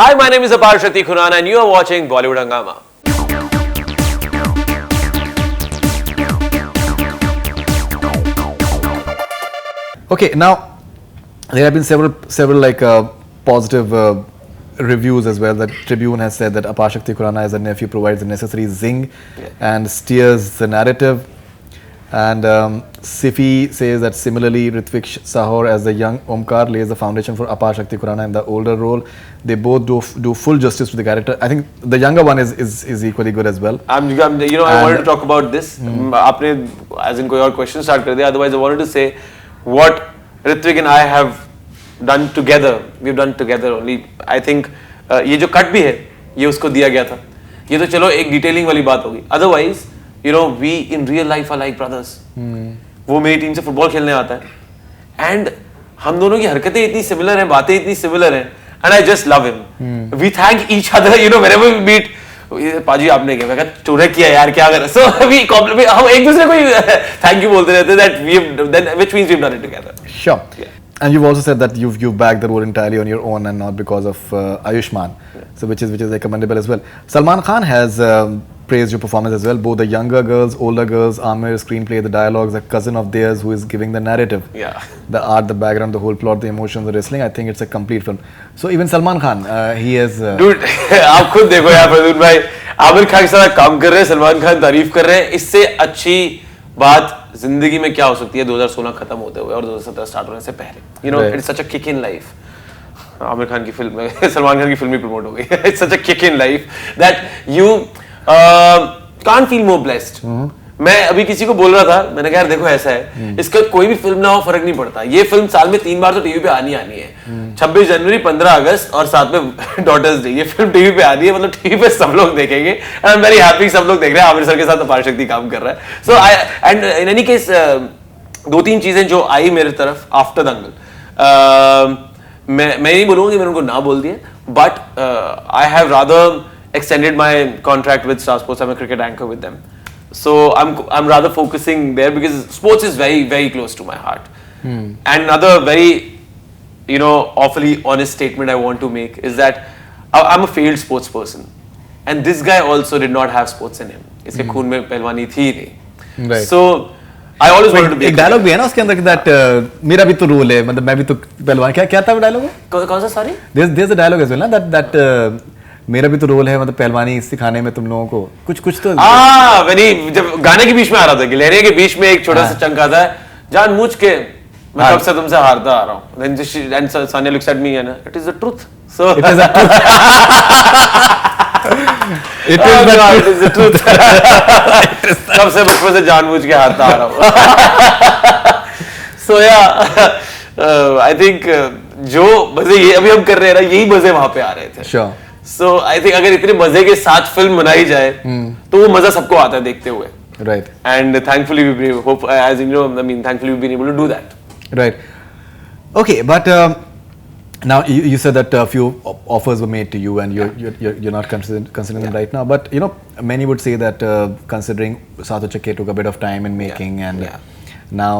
Hi, my name is Apar Shakti Khurana and you are watching Bollywood Hungama. Okay, now there have been several like positive reviews as well. That Tribune has said that Apar Shakti Khurana as a nephew provides the necessary zing and steers the narrative. And Sifi says that similarly, Ritvik Sahor as the young Omkar lays the foundation for Apar Shakti Khurana in the older role. They both do full justice to the character. I think the younger one is equally good as well. I wanted to talk about this. आपने as in कोई और question start कर दिया. Otherwise, I wanted to say what Ritvik and I have done together. We've done together only. I think ये जो cut भी है, ये उसको दिया गया था. ये तो चलो एक detailing वाली बात होगी. Otherwise, you know, we in real life are like brothers. वो मेरी टीम से फुटबॉल खेलने आता है एंड हम दोनों की हरकतें इतनी सिमिलर हैं, बातें इतनी सिमिलर हैं and I just love him. We thank each other, you know, whenever we meet. पाजी आपने क्या, मैं कहा तूने किया यार, क्या कर. सो वी कॉम्प्लीमेंट, हम एक दूसरे को थैंक यू बोलते रहते हैं. That we have then which means we have done it together. Sure. And you've also said that you've backed the role entirely on your own and not because of Ayushman, so which is like commendable as well. Salman Khan has praised your performance as well. Both the younger girls, older girls, Amir, screenplay, the dialogues, a cousin of theirs who is giving the narrative, the art, the background, the whole plot, the emotions, the wrestling. I think it's a complete film. So even Salman Khan, he has. Dude, आप खुद देखो यार प्रदून भाई, आमिर खान के साथ काम कर रहे हैं, सलमान खान तारीफ कर रहे हैं. इससे अच्छी बात जिंदगी में क्या हो सकती है 2016 खत्म होते हुए और 2017 स्टार्ट होने से पहले. You know, it's such a kick in life. Aamir Khan की फिल्म में सलमान खान की फिल्म ही प्रमोट हो गई. It's such a kick in life that you can't feel more blessed. मैं अभी किसी को बोल रहा था, मैंने कहा यार देखो ऐसा है, इसका कोई भी फिल्म ना हो फर्क नहीं पड़ता. ये फिल्म साल में 3 बार तो टीवी पे आनी है. 26 जनवरी, 15 अगस्त और साथ में डॉटर्स डे. ये फिल्म टीवी पे आनी है, मतलब टीवी पे सब लोग देखेंगे. And I am very happy सब लोग देख रहे हैं. आमिर सर के साथ अपार शक्ति काम कर रहा है. सो आई एंड इन एनी केस 2-3 चीजें जो आई मेरे तरफ आफ्टर दंगल, मैं नहीं बोलूंगा कि मैंने उनको ना बोल दिया, but I have rather extended my contract with Star Sports. I'm a cricket anchor with them, so I'm rather focusing there because sports is very, very close to my heart. And another very, you know, awfully honest statement I want to make is that I'm a failed sports person, and this guy also did not have sports in him. इसके खून में पहलवानी थी ही नहीं. Right. So I always wanted to be. एक dialogue भी है ना उसके अंदर that मेरा भी तो रोल है, मतलब मैं भी तो पहलवान. क्या था वो डायलॉग? कौन सा? Sorry. There's a dialogue as well ना that मेरा भी तो रोल है, मतलब पहलवानी सिखाने में तुम लोगों को कुछ तो. जब गाने के बीच में आ रहा था, गिलहरियों के बीच में एक छोटा सा चंक आता है, जानबूझ के मैं कब से तुमसे हारता आ रहा हूँ. Then Sanya looks at me and it is the truth. So it is the truth. it is the truth. कब से बचपन से जानबूझ के हारता आ रहा हूँ. So yeah, I think जो मजे ये अभी हम कर रहे हैं ना, यही मजे वहां पे आ रहे थे. Sure. So I think अगर इतने मजे के साथ फिल्म बनाई जाए तो वो मजा सबको आता है देखते हुए. Right. And thankfully thankfully we've been able to do that. Right. Okay, but now you said that a few offers were made to you and you're not considering them right now. But you know, many would say that considering Saath Aur Chakke took a bit of time in making and now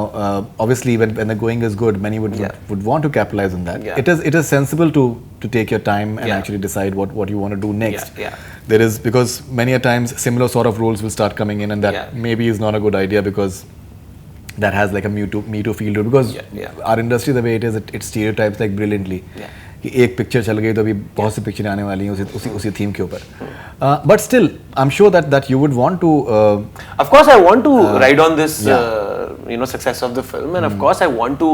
obviously when the going is good, many would want to capitalize on that. It is sensible to take your time and actually decide what you want to do next. There is, because many a times similar sort of roles will start coming in and that maybe is not a good idea because that has like a me too feel to it, because our industry the way it is, it stereotypes like brilliantly. कि एक picture चल गई तो अभी बहुत सी पिक्चरें आने वाली हैं उसी थीम के ऊपर. But still, I'm sure that you would want to. Of course, I want to ride on this, success of the film, and of course, I want to.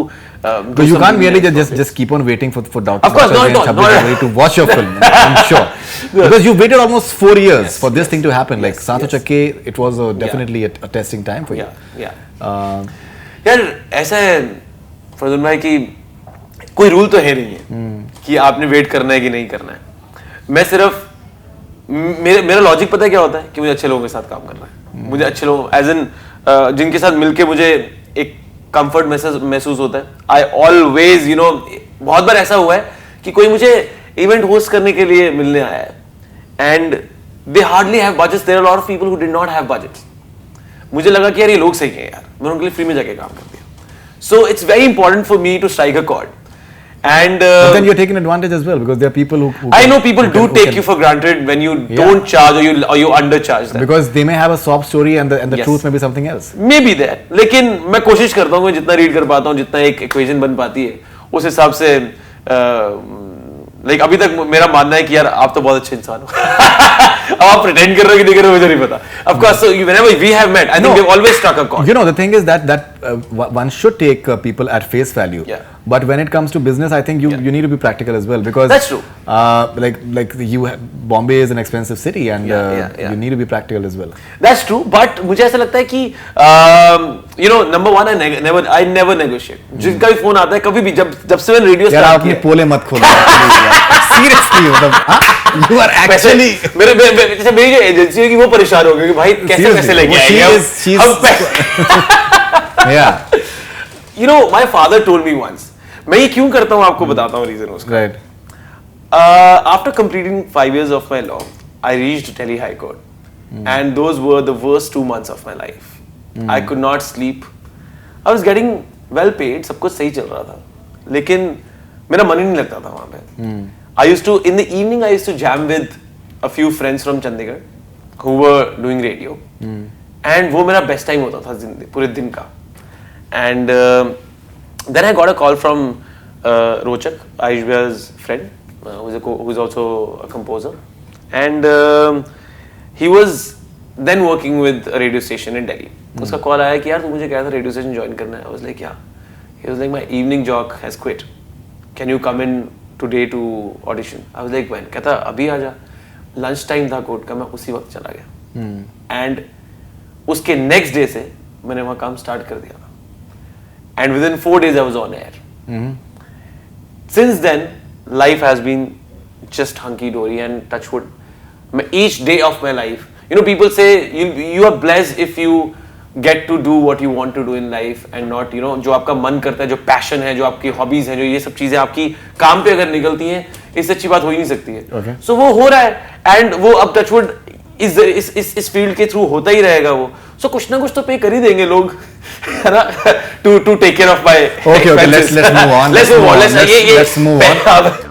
So you can't really just keep on waiting for Dr. Of course, no. to watch your film. I'm sure because you waited almost 4 years for this thing to happen. Like Saath Aur Chakke, it was definitely a testing time for you. यार ऐसा है फरदुन भाई कि कोई rule तो है नहीं है कि आपने वेट करना है कि नहीं करना है. मैं सिर्फ मेरा लॉजिक पता है क्या होता है कि मुझे अच्छे लोगों के साथ काम करना है. मुझे अच्छे लोग एज इन जिनके साथ मिलके मुझे एक कंफर्ट महसूस होता है. आई ऑलवेज बहुत बार ऐसा हुआ है कि कोई मुझे इवेंट होस्ट करने के लिए मिलने आया है and they hardly have budgets. There are lot of people who did not have budgets. मुझे लगा कि यार ये लोग सही हैं यार, मैंने उनके लिए फ्री में जाके काम कर दिया. So it's very important for me to strike a chord And But then you're taking advantage as well because there are people who I can- know people who do can- who take can- you for granted when you Yeah. don't charge or you undercharge them. because they may have a sob story and the Yes. truth may be something else. May be that, लेकिन मैं कोशिश करता हूँ, मैं जितना read कर पाता हूँ, जितना एक इक्वेशन बन पाती है उस हिसाब से लाइक अभी तक मेरा मानना है कि यार आप तो बहुत अच्छे इंसान हो. अब आप प्रिटेंड कर रहे हो कि नहीं कर रहे हो मुझे नहीं पता. Of course, so whenever we have met, I think we've always struck a chord. You know, the thing is that one should take people at face value. Yeah. But when it comes to business, I think you need to be practical as well because That's true. Like Bombay is an expensive city and Yeah. you need to be practical as well. That's true, but मुझे ऐसा लगता है कि you know, number one, I never negotiate. जिनका भी phone आता है कभी भी, जब से मैंने रेडियो यार स्टार्ट आपने किया, पोले मत खोलो सीरियसली मतलब you are actually जैसे मेरी जो एजेंसी है कि वो परेशान हो गई कि भाई कैसे Seriously, कैसे लेके वो आएंगे she is yeah, You know, my father told me once, मैं ये क्यों करता हूँ आपको बताता हूँ रीजन उसका. right. After completing 5 years of my law, I reached Delhi High Court, and those were the worst 2 months of my life. I could not sleep. I was getting well paid, सब कुछ सही चल रहा था, लेकिन मेरा मन ही नहीं लगता था वहाँ पे. I used to, in the evening, I used to jam with a few friends from Chandigarh who were doing radio, and वो मेरा best time होता था पूरे दिन का. And then I got a call from Rochak, Aishwarya's friend, who's also a composer, and he was then working with a radio station in Delhi. उसका call आया कि यार तू मुझे कहा था radio station join करना है. I was like yeah. He was like my evening jock has quit. Can you come in today to audition? I was like when? कहता अभी आ जा. Lunch time था कोर्ट का, मैं उसी वक्त चला गया. And उसके next day से मैंने वहाँ काम start कर दिया था. And within 4 days I was on air. Since then, life has been just hunky dory and touch wood. Each day of my life, you know, people say you are blessed if you get to do what you want to do in life and not, you know, जो आपका मन करता है, जो passion है, जो आपकी hobbies हैं, जो ये सब चीजें आपकी काम पे अगर निकलती हैं, इससे अच्छी बात हो ही नहीं सकती है. Okay. So वो हो रहा है and वो अब touch wood इस फील्ड के थ्रू होता ही रहेगा वो. So कुछ ना कुछ तो पे कर ही देंगे लोग, है ना, to take care of my Okay, let's move on. Let's move on. Let's move on.